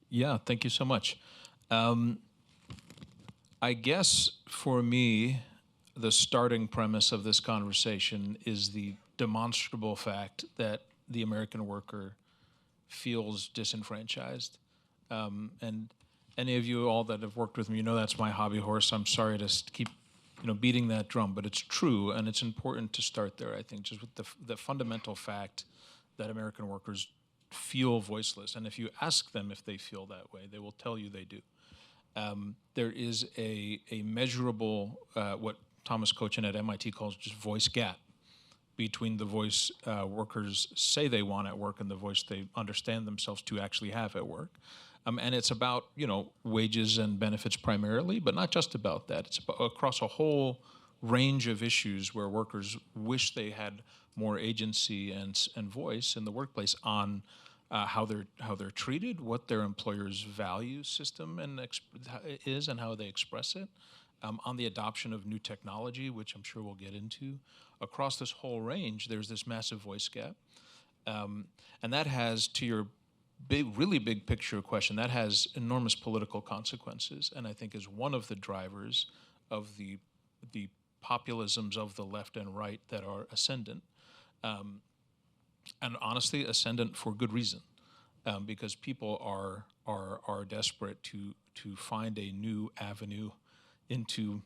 Yeah, thank you so much. Um, I guess for me, the starting premise of this conversation is the demonstrable fact that the American worker feels disenfranchised. And any of you all that have worked with me, you know that's my hobby horse. I'm sorry to keep, beating that drum, but it's true, and it's important to start there. I think just with the fundamental fact that American workers feel voiceless, and if you ask them if they feel that way, they will tell you they do. There is a measurable, what Thomas Cochin at MIT calls just voice gap between the voice workers say they want at work and the voice they understand themselves to actually have at work. And it's about, wages and benefits primarily, but not just about that. It's about, across a whole range of issues where workers wish they had more agency and voice in the workplace on how they're treated, what their employer's value system is, and how they express it, on the adoption of new technology, which I'm sure we'll get into. Across this whole range, there's this massive voice gap, and that has, to your really big picture question, that has enormous political consequences, and I think is one of the drivers of the populisms of the left and right that are ascendant. And honestly, ascendant for good reason, because people are desperate to find a new avenue into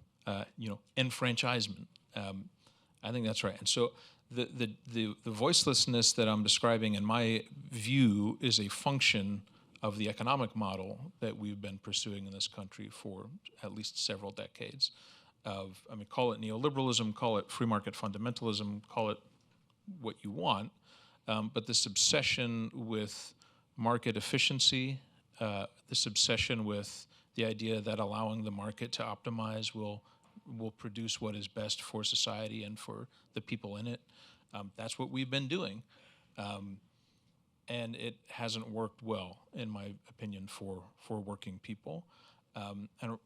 enfranchisement. I think that's right. And so the voicelessness that I'm describing, in my view, is a function of the economic model that we've been pursuing in this country for at least several decades. Call it neoliberalism, call it free market fundamentalism, call it what you want, but this obsession with market efficiency, this obsession with the idea that allowing the market to optimize will produce what is best for society and for the people in it. That's what we've been doing. And it hasn't worked well, in my opinion, for working people. And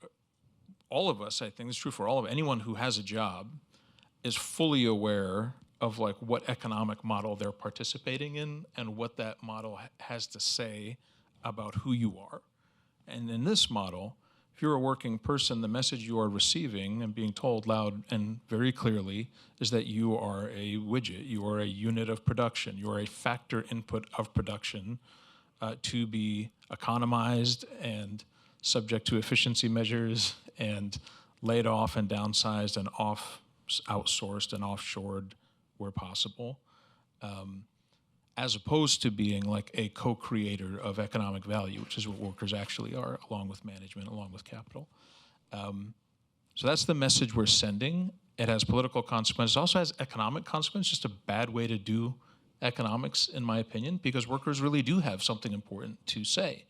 all of us, I think it's true for all of anyone who has a job, is fully aware of like what economic model they're participating in and what that model has to say about who you are. And in this model, if you're a working person, the message you are receiving and being told loud and very clearly is that you are a widget, you are a unit of production, you are a factor input of production to be economized and subject to efficiency measures and laid off and downsized and outsourced and offshored where possible, as opposed to being like a co-creator of economic value, which is what workers actually are, along with management, along with capital. So that's the message we're sending. It has political consequences. It also has economic consequences, just a bad way to do economics, in my opinion, because workers really do have something important to say.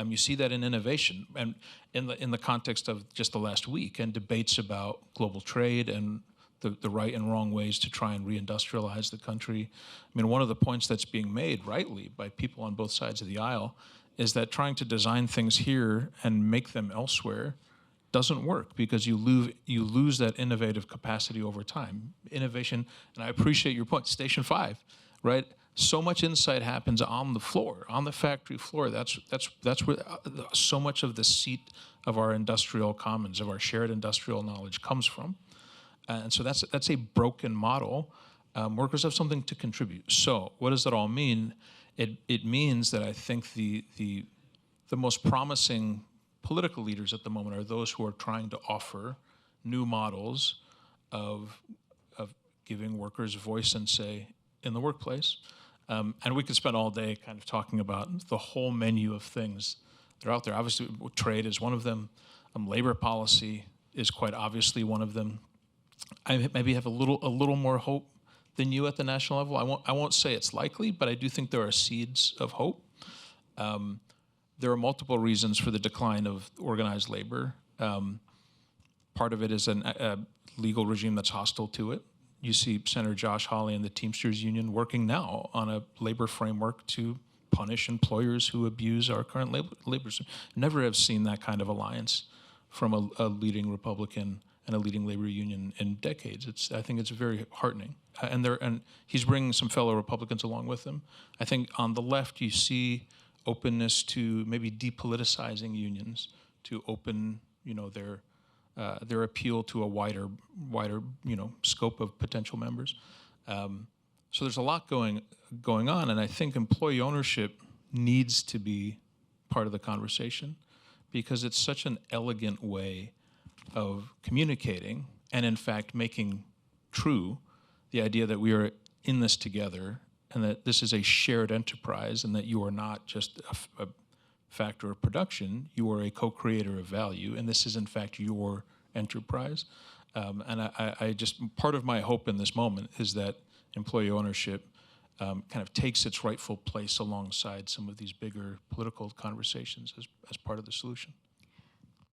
You see that in innovation, and in the context of just the last week, and debates about global trade and the right and wrong ways to try and reindustrialize the country. I mean, one of the points that's being made rightly by people on both sides of the aisle is that trying to design things here and make them elsewhere doesn't work because you lose that innovative capacity over time. Innovation, and I appreciate your point, Station 5, right? So much insight happens on the floor, on the factory floor. That's where so much of the seat of our industrial commons, of our shared industrial knowledge comes from. And so that's a broken model. Workers have something to contribute. So what does that all mean? It means that I think the most promising political leaders at the moment are those who are trying to offer new models of giving workers voice and say in the workplace. And we could spend all day kind of talking about the whole menu of things that are out there. Obviously, trade is one of them. Labor policy is quite obviously one of them. I maybe have a little more hope than you at the national level. I won't say it's likely, but I do think there are seeds of hope. There are multiple reasons for the decline of organized labor. Part of it is a legal regime that's hostile to it. You see Senator Josh Hawley and the Teamsters Union working now on a labor framework to punish employers who abuse our current labor system. Never have seen that kind of alliance from a leading Republican and a leading labor union in decades. I think it's very heartening. And he's bringing some fellow Republicans along with him. I think on the left you see openness to maybe depoliticizing unions, to open, their appeal to a wider, scope of potential members. So there's a lot going on, and I think employee ownership needs to be part of the conversation because it's such an elegant way of communicating and, in fact, making true the idea that we are in this together and that this is a shared enterprise and that you are not just a factor of production, you are a co-creator of value, and this is, in fact, your enterprise. And I just, part of my hope in this moment is that employee ownership kind of takes its rightful place alongside some of these bigger political conversations as part of the solution.